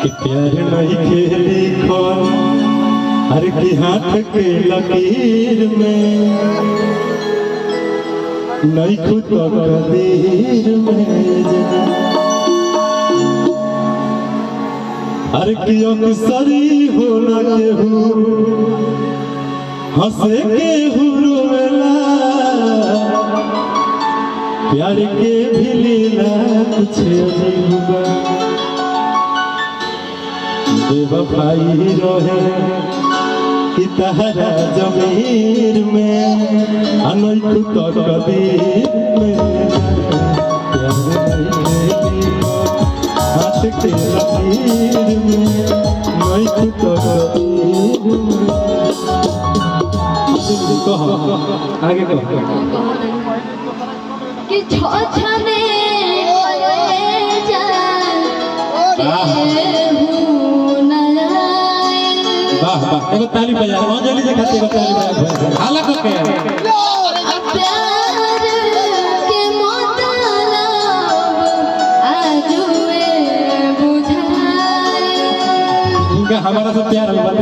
कि प्यार नहीं खेली खोल हर की हाथ के लकीर में नहीं खुद कदीर में हर की अक्सरी हो न केहू हंसे केहू रोवेला प्यार के भी लीला कुछ अजूबा बेवफाई रहे कि तहरा जमीर में अनोई तो कदीर में हाथ के लकीर में नहीं तो कदीर में आगे कहो कि छोछने वाह वाह एगो ताली बजा अंजलि जे खातिर एगो ताली बजा हाला को के प्यार के मतलब आजुए बुझाए इनका हमारा से प्यार